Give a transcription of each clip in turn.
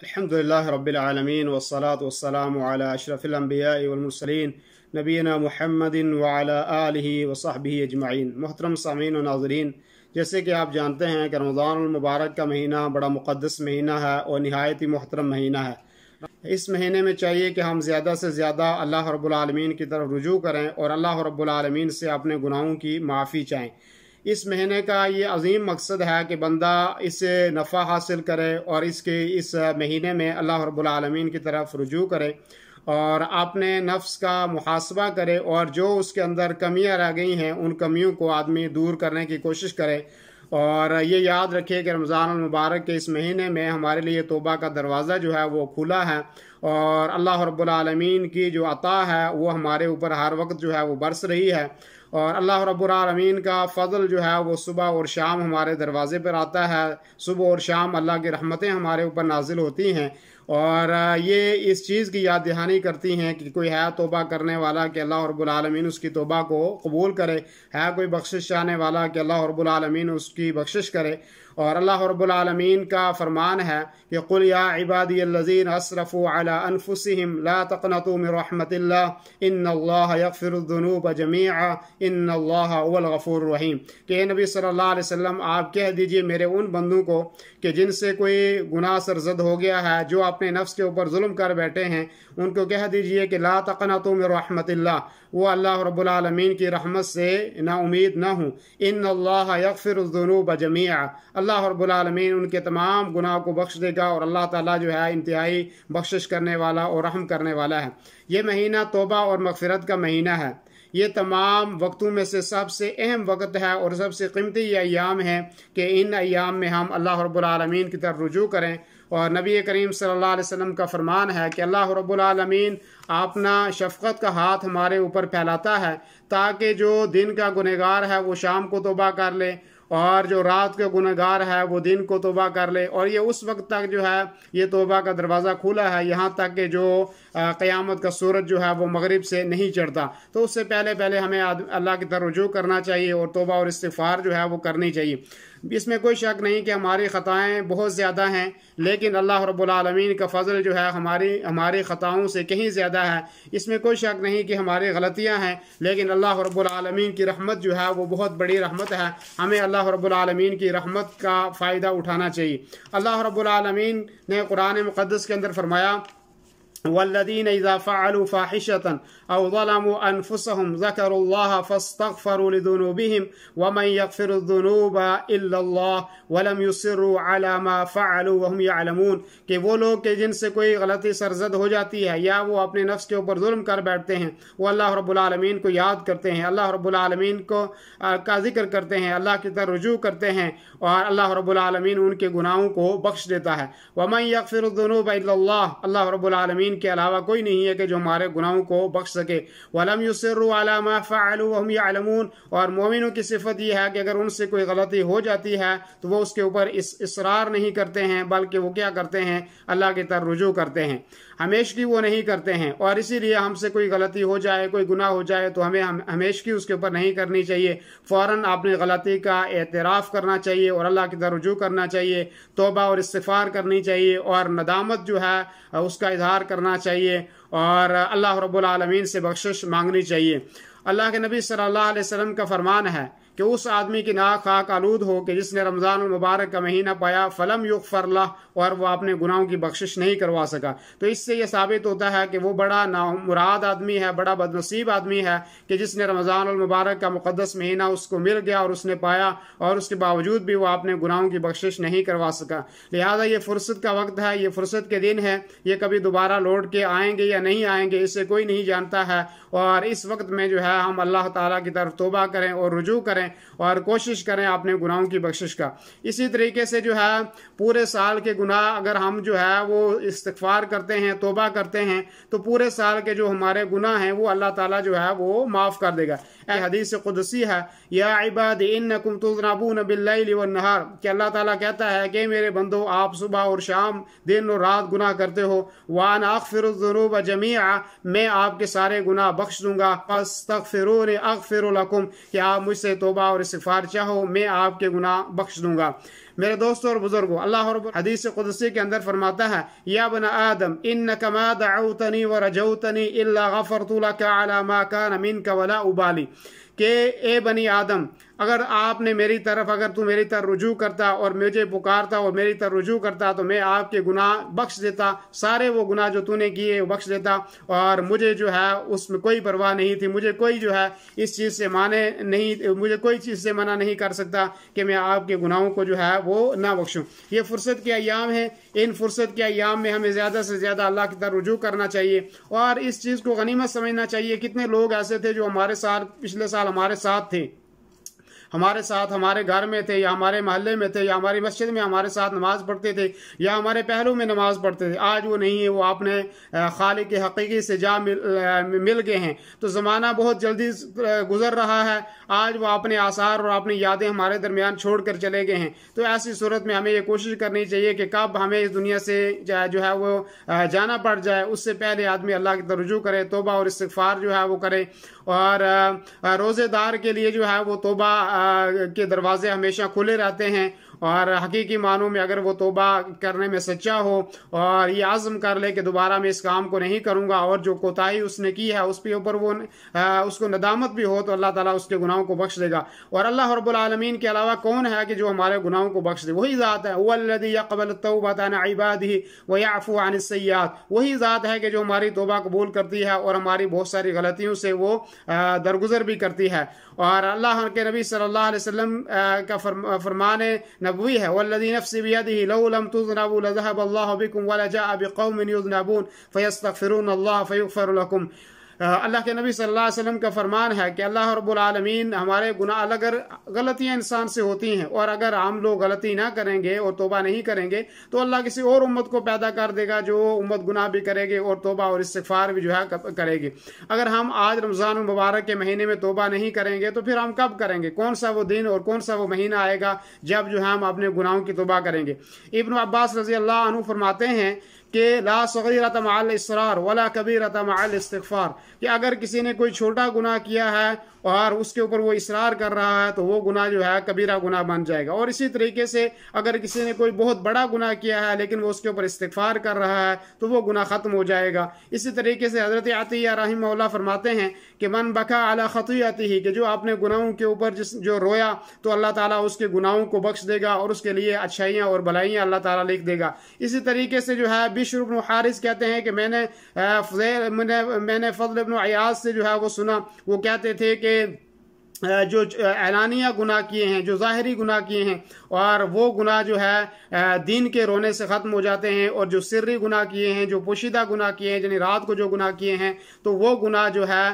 अल्हम्दुलिल्लाह रब्बिल आलमीन वस्सलातु वस्सलामु अला अशरफिल अंबिया'i वल मुरसलीन नबीना मुहम्मदिन व अला आलिहि व सहबिहि अजमईन। मोहतरम सामीन व नाज़रीन, जैसे कि आप जानते हैं कि रमज़ानुल मुबारक का महीना बड़ा मुक़द्दस महीना है और निहायत ही मोहतरम महीना है। इस महीने में चाहिए कि हम ज़्यादा से ज़्यादा अल्लाह रब्बुल आलमीन की तरफ रुजू करें और अल्लाह रब्बुल आलमीन से अपने गुनाहों की माफ़ी चाहें। इस महीने का ये अजीम मकसद है कि बंदा इससे नफ़ा हासिल करे और इस महीने में अल्लाह रब्बुल आलमीन की तरफ रुजू करे और अपने नफ्स का मुहासबा करे और जो उसके अंदर कमियां रह गई हैं उन कमियों को आदमी दूर करने की कोशिश करे। और ये याद रखिए कि रमज़ानुल मुबारक के इस महीने में हमारे लिए तौबा का दरवाज़ा जो है वो खुला है और अल्लाह रब्बुल आलमीन की जो अता है वो हमारे ऊपर हर वक्त जो है वो बरस रही है और अल्लाह रब्बुल आलमीन का फ़ज़ल जो है वो सुबह और शाम हमारे दरवाज़े पर आता है। सुबह और शाम अल्लाह की रहमतें हमारे ऊपर नाजिल होती हैं और ये इस चीज़ की याद दहानी करती हैं कि कोई है तौबा करने वाला कि अल्लाह रब्बुल आलमीन उसकी तौबा को कबूल करे, है कोई बख्शिश चाहने वाला कि अल्लाह रब्बुल आलमीन उसकी बख्शिश करे। और अल्लाह रब्बुल आलमीन का फरमान है कि कुल या इबादियल्लज़ीन असरफ़ू अला अनफुसिहिम ला तक़नतू मिन रहमतिल्लाह इन्नल्लाह यग़फ़िरुज़्ज़ुनूब जमीअ इन्नल्लाह हुवल गफ़ूरुर रहीम। कि नबी सल्लल्लाहु अलैहि वसल्लम आप कह दीजिए मेरे उन बंदों को कि जिनसे कोई गुनाह सरजद हो गया है, जो अपने नफ्स के ऊपर जुल्म कर बैठे हैं, उनको कह दीजिए कि ला तक़नतू मिन रहमतिल्लाह, वो अल्लाह रब्बुल आलमीन की रहमत से ना उम्मीद ना हूँ। इन्नल्लाह यग़फ़िरुज़्ज़ुनूब जमीअ, अल्लाह रब्बुल आलमीन उनके तमाम गुनाह को बख्श देगा और अल्लाह ताला जो है इंतहाई बख्शिश करने वाला और रहम करने वाला है। ये महीना तौबा और मग़फ़िरत का महीना है। ये तमाम वक्तों में से सबसे अहम वक्त है और सबसे कीमती ये अय्याम है कि इन अय्याम में हम अल्लाह रब्बुल आलमीन की तरफ रुजू करें। और नबी करीम सल्लल्लाहु अलैहि वसल्लम का फरमान है कि अल्लाह रब्बुल आलमीन अपना शफ़क़त का हाथ हमारे ऊपर फैलाता है ताकि जो दिन का गुनहगार है वो शाम को तौबा कर ले और जो रात का गुनहगार है वो दिन को तौबा कर ले। और ये उस वक्त तक जो है ये तौबा का दरवाज़ा खुला है, यहाँ तक कि जो क़यामत का सूरज जो है वो मगरिब से नहीं चढ़ता। तो उससे पहले पहले हमें अल्लाह की तरफ रुजू करना चाहिए और तौबा और इस्तिग़फ़ार जो है वो करनी चाहिए। इसमें कोई शक नहीं कि हमारी ख़ताएँ बहुत ज़्यादा हैं, लेकिन अल्लाह रब्बुल आलमीन का फ़ज़ल जो है हमारी ख़ताओं से कहीं ज़्यादा है। इसमें कोई शक नहीं कि हमारी गलतियाँ हैं, लेकिन अल्लाह रब्बुल आलमीन की रहमत जो है वो बहुत बड़ी रहमत है। हमें अल्लाह रब्बुल आलमीन की रहमत का फ़ायदा उठाना चाहिए। अल्लाह रब्बुल आलमीन ने कुरान मुक़द्दस के अंदर फरमाया वल्लज़ीन इज़ा फ़अलू फ़ाहिशतन औ ज़लमू अनफुसहुम ज़करुल्लाह फ़स्तग़फ़रू लिज़ुनूबिहिम वमन यग़फ़िरुज़्ज़ुनूब इल्लल्लाह वलम युसिर्रू अला मा फ़अलू वहुम यअलमून। कि वो लोग के जिनसे कोई गलती सरजद हो जाती है या वो अपने नफ्स के ऊपर जुल्म कर बैठते हैं, वो अल्लाह रब्बुल आलमीन को याद करते हैं, अल्लाह रब्बुल आलमीन को का जिक्र करते हैं, अल्लाह की तरफ रुजू करते हैं और अल्लाह रब्बुल आलमीन उनके गुनाहों को बख्श देता है। वमन यग़फ़िरुज़्ज़ुनूब इल्लल्लाह, अल्लाह रब्बुल आलमीन के अलावा कोई नहीं है कि जो हमारे गुनाहों को बख्श सके। वलम युसिर्रू अला मा फ़अलू वहुम यअलमून, और मोमिनों की सिफत यह है कि अगर उनसे कोई गलती हो जाती है तो वो उसके ऊपर इसरार नहीं करते हैं, बल्कि वो क्या करते हैं, अल्लाह की तरफ रुजू करते हैं, हमेशगी वो नहीं करते हैं। और इसीलिए हमसे कोई गलती हो जाए, कोई गुनाह हो जाए तो हमें हमेशगी उसके ऊपर नहीं करनी चाहिए। फ़ौरन अपनी गलती का एतराफ़ करना चाहिए और अल्लाह की तरफ रुजू करना चाहिए, तौबा और इस्तिग़फ़ार करनी चाहिए और नदामत जो है उसका इज़हार करना चाहिए और अल्लाह रब्बुल आलमीन से बख्शिश मांगनी चाहिए। अल्लाह के नबी सल्लल्लाहु अलैहि वसल्लम का फरमान है कि उस आदमी की नाक खाक आलूद हो कि जिसने रमज़ानुल मुबारक का महीना पाया फलम युग़फ़र लह, और वह अपने गुनाहों की बख्शिश नहीं करवा सका। तो इससे यह साबित होता है कि वो बड़ा नामुराद आदमी है, बड़ा बदनसीब आदमी है कि जिसने रमज़ानुल मुबारक का मुक़द्दस महीना उसको मिल गया और उसने पाया और उसके बावजूद भी वह अपने गुनाहों की बख्शिश नहीं करवा सका। लिहाजा ये फ़ुर्सत का वक्त है, ये फ़ुर्सत के दिन है, ये कभी दोबारा लौट के आएंगे या नहीं आएंगे इससे कोई नहीं जानता है। और इस वक्त में जो है हम अल्लाह ताला की तरफ तौबा करें और रुजू करें और कोशिश करें अपने गुनाहों की बख्शिश का। इसी तरीके से जो है पूरे साल के गुनाह अगर हम जो है वो इस्तिग़फ़ार करते हैं, तौबा करते हैं, तो पूरे साल के जो हमारे गुनाह हैं वो अल्लाह ताला जो है वो माफ़ कर देगा। हदीस क़ुदसी है, या इबादी इन्नकुम तुज़नबून बिल्लैलि वन्नहार, कि अल्लाह ताला कहता है कि मेरे बंदो आप सुबह और शाम दिन और रात गुनाह करते हो, वाना अग़फ़िरुज़्ज़ुनूब जमीअ, मैं आपके सारे गुनाह बख्श दूंगा, फ़स्तग़फ़िरूनी अग़फ़िर लकुम, कि आप मुझसे तौबा और इस्तिग़फ़ार चाहो मैं आपके गुनाह बख्श दूंगा। मेरे दोस्तों और बुजुर्गों, अल्लाह रब्बुल हदीस कुदसी के अंदर फरमाता है, या बना आदम इन्नका मा दअउतनी व रजौतनी इल्ला गफरतु लका अला मा कान मिनका वला उबाली, कि ए बनी आदम, अगर आपने मेरी तरफ, अगर तू मेरी तरफ रुजू करता और मुझे पुकारता और मेरी तरफ रुजू करता तो मैं आपके गुनाह बख्श देता, सारे वो गुनाह जो तूने किए वो बख्श देता, और मुझे जो है उसमें कोई परवाह नहीं थी, मुझे कोई जो है इस चीज़ से माने नहीं, मुझे कोई चीज़ से मना नहीं कर सकता कि मैं आपके गुनाहों को जो है वो ना बख्शूँ। ये फुर्सत के अयाम है, इन फुर्सत के अयाम में हमें ज़्यादा से ज़्यादा अल्लाह की तरफ रुजू करना चाहिए और इस चीज़ को गनीमत समझना चाहिए। कितने लोग ऐसे थे जो हमारे साथ पिछले साल हमारे साथ थे, हमारे साथ हमारे घर में थे या हमारे मोहल्ले में थे या हमारी मस्जिद में हमारे साथ नमाज पढ़ते थे या हमारे पहलू में नमाज पढ़ते थे, आज वो नहीं है, वो आपने खालिक के हकीकी से जा मिल गए हैं। तो ज़माना बहुत जल्दी गुजर रहा है, आज वो अपने आसार और अपनी यादें हमारे दरमियान छोड़ कर चले गए हैं। तो ऐसी सूरत में हमें ये कोशिश करनी चाहिए कि कब हमें इस दुनिया से जो है वो जाना पड़ जाए, उससे पहले आदमी अल्लाह की तरफ रुजू करे, तौबा और इस्तिग़फ़ार जो है वो करे। और रोज़ेदार के लिए जो है वो तौबा के दरवाजे हमेशा खुले रहते हैं, और हकीकी मानों में अगर वो तौबा करने में सच्चा हो और ये आज़म कर ले कि दोबारा मैं इस काम को नहीं करूँगा, और जो कोताही उसने की है उस पे ऊपर वो उसको नदामत भी हो, तो अल्लाह ताला उसके गुनाहों को बख्श देगा। और अल्लाह रब्बुल आलमीन के अलावा कौन है कि जो हमारे गुनाहों को बख्श दे? वही ज़ात है, वल्लज़ी यक़बलु तौबता अन इबादिही व यअफ़ू अनिस सय्यात। वही ज़ात है कि जो हमारी तौबा कबूल करती है और हमारी बहुत सारी गलतियों से वो दरगुजर भी करती है। और अल्लाह के नबी सल्लल्लाहु अलैहि वसल्लम का फरमान नबवी है, वल्लज़ी नफ़्सी बियदिही लौ लम तुज़नबू लज़हब अल्लाहु बिकुम व लजाअ बिक़ौमिन युज़नबून फ़यस्तग़फ़िरून अल्लाह फ़यग़फ़िर लकुम। अल्लाह के नबी सल्लल्लाहु अलैहि वसल्लम का फरमान है कि अल्लाह रब्बुल आलमीन हमारे गुनाह, अगर गलतियां इंसान से होती हैं और अगर हम लोग गलती ना करेंगे और तौबा नहीं करेंगे तो अल्लाह किसी और उम्मत को पैदा कर देगा जो उम्मत गुनाह भी करेगी और तौबा और इस्तिग़फ़ार भी जो है करेगी। अगर हम आज रमज़ान मुबारक के महीने में तौबा नहीं करेंगे तो फिर हम कब करेंगे? कौन सा वो दिन और कौन सा वो महीना आएगा जब जो है हम अपने गुनाहों की तौबा करेंगे? इब्न अब्बास रज़ी अल्लाह अन्हु फरमाते हैं कि ला सगीरत मअल इसरार वला कबीरत मअल इस्तिग़फ़ार, कि अगर किसी ने कोई छोटा गुनाह किया है और उसके ऊपर वो इसरार कर रहा है तो वो गुनाह जो है कबीरा गुनाह बन जाएगा। और इसी तरीके से अगर किसी ने कोई बहुत बड़ा गुनाह किया है लेकिन वो उसके ऊपर इस्तिग़फ़ार कर रहा है तो वो गुनाह ख़त्म हो जाएगा। इसी तरीके से हज़रत अतिया रहिमहुल्लाह फरमाते हैं कि मन बका अला ख़तीअतिही, कि जो अपने गुनाहों के ऊपर जो रोया तो अल्लाह ताला उसके गुनाहों को बख्श देगा और उसके लिए अच्छाइयाँ और भलाइयाँ अल्लाह ताला लिख देगा। इसी तरीके से जो है बिश्र इब्न हारिस कहते हैं कि मैंने फ़ज़ल इब्न अयाज़ से जो है वो सुना, वो कहते थे कि जो ऐलानिया गुनाह किए हैं, जो ज़ाहिरी गुनाह किए हैं, और वो गुनाह जो है दीन के रोने से ख़त्म हो जाते हैं, और जो सिर्री गुनाह किए हैं, जो पोशीदा गुनाह किए हैं, यानी रात को जो गुनाह किए हैं, तो वो गुनाह जो है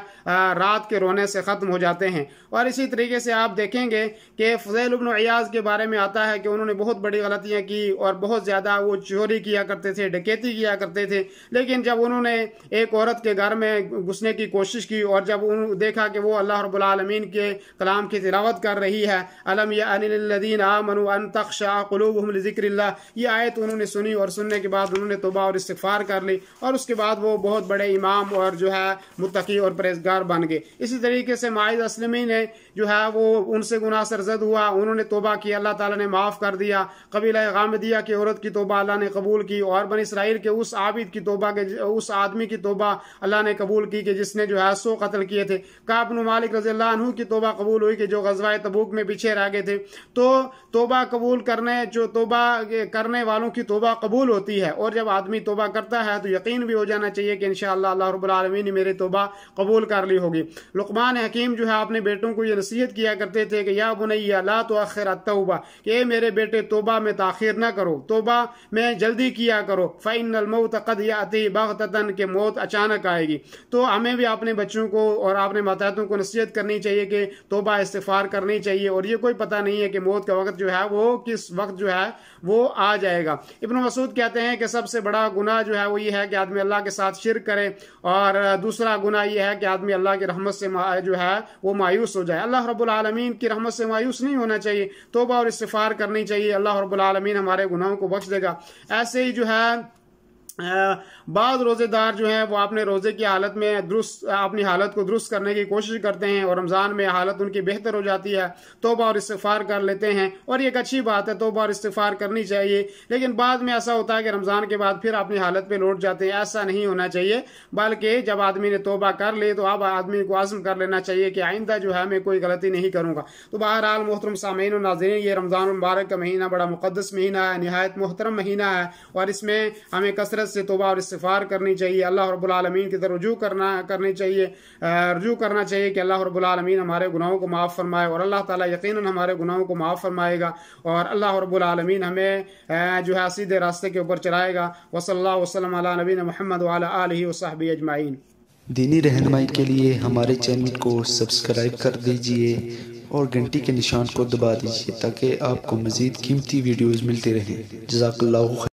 रात के रोने से ख़त्म हो जाते हैं। और इसी तरीके से आप देखेंगे कि फ़ज़ैल इब्न इयाज़ के बारे में आता है कि उन्होंने बहुत बड़ी गलतियाँ की और बहुत ज़्यादा वो चोरी किया करते थे, डकैती किया करते थे। लेकिन जब उन्होंने एक औरत के घर में घुसने की कोशिश की और जब उन्होंने देखा कि वो अल्लाह रब्बुल आलमीन के कलाम की तिलावत कर रही है, अलम यानि लिल्लज़ीना आमनू अन तख़शअ क़ुलूबुहुम लिज़िक्रिल्लाह, ये आयत उन्होंने सुनी और सुनने के बाद उन्होंने तौबा और इस्तिग़फ़ार कर ली और उसके बाद वो बहुत बड़े इमाम और जो है मुत्तकी और परहेज़गार बन गए। इसी तरीके से माइज़ अस्लमी ने जो है वो उनसे गुनाह सरज़द हुआ, उन्होंने तौबा की, अल्लाह ताला ने माफ़ कर दिया। कबीला गामिदिया की औरत की तौबा अल्लाह ने कबूल की और बनी इसराइल के उस आबिद की तौबा के उस आदमी की तौबा अल्लाह ने कबूल की कि जिसने जो है 100 कत्ल किए थे। काब बिन मालिक रज़ियल्लाहु अन्हु की तौबा कबूल हुई कि जो ग़ज़वा तबूक में पीछे रह गए थे। तो तौबा कबूल करने, जो तौबा करने वालों की तौबा कबूल होती है, और जब आदमी तौबा करता है तो यकीन भी हो जाना चाहिए कि इंशाअल्लाह अल्लाह रब्बुल आलमीन ने मेरी तौबा कबूल कर ली होगी। लुक़मान हकीम जो है अपने बेटों को ये नसीहत किया करते थे कि या बुनैया ला तुअख़्ख़िर अत-तौबा, कि मेरे बेटे तौबा में ताख़ीर न करो, तौबा में जल्दी किया करो। फ़इन्नल मौत क़द याती बग़ततन, के मौत अचानक आएगी। तो हमें भी अपने बच्चों को और अपने माताओं को नसीहत करनी चाहिए कि तौबा इस्तिग़फ़ार करनी चाहिए, और ये कोई पता नहीं है कि मौत का वक्त जो है वो किस वक्त जो है वो आ जाएगा। इब्न मसूद कहते हैं कि सबसे बड़ा गुनाह जो है वो ये है कि आदमी अल्लाह के साथ शिर्क करे, और दूसरा गुनाह ये है कि आदमी अल्लाह की रहमत से जो है वो मायूस हो जाए। अल्लाह रब्बुल आलमीन की रहमत से मायूस नहीं होना चाहिए, तौबा और इस्तिग़फ़ार करनी चाहिए। अल्लाह रब्बुल आलमीन हमारे गुनाहों को बख्श देगा। ऐसे ही जो है बाद रोज़ेदार जो हैं वो अपने रोज़े की हालत में अपनी हालत को दुरुस्त करने की कोशिश करते हैं और रमज़ान में हालत उनकी बेहतर हो जाती है, तौबा और इस्तिग़फ़ार कर लेते हैं और ये एक अच्छी बात है, तौबा और इस्तिग़फ़ार करनी चाहिए। लेकिन बाद में ऐसा होता है कि रमज़ान के बाद फिर अपनी हालत पे लौट जाते हैं। ऐसा नहीं होना चाहिए, बल्कि जब आदमी ने तौबा कर ले तो अब आदमी को आज़म कर लेना चाहिए कि आइंदा जो है मैं कोई गलती नहीं करूँगा। तो बहरहाल मोहतरम सामीन और नाज़रीन, ये रमज़ान मुबारक का महीना बड़ा मुक़द्दस महीना है, निहायत मोहतरम महीना है और इसमें हमें कसरत से तौबा और इस्तिग़फ़ार करनी चाहिए। अल्लाह रब्बुल आलमीन की तरफ रुजू करना चाहिए कि अल्लाह रब्बुल आलमीन हमारे गुनाहों को माफ़ फरमाए और अल्लाह ताला यकीनन हमारे गुनाहों को माफ़ फरमाएगा और अल्लाह रब्बुल आलमीन हमें जो है सीधे रास्ते के ऊपर चलाएगा। वसल्लल्लाहु वसल्लम अला नबीना मुहम्मद व अला आलिहि व सहबिहि अजमाइन। दीनी रहनुमाई के लिए हमारे चैनल को सब्सक्राइब कर दीजिए और घंटी के निशान को दबा दीजिए ताकि आपको मज़ीद कीमती वीडियोज़ मिलते रहें। जज़ाकल्लाहु।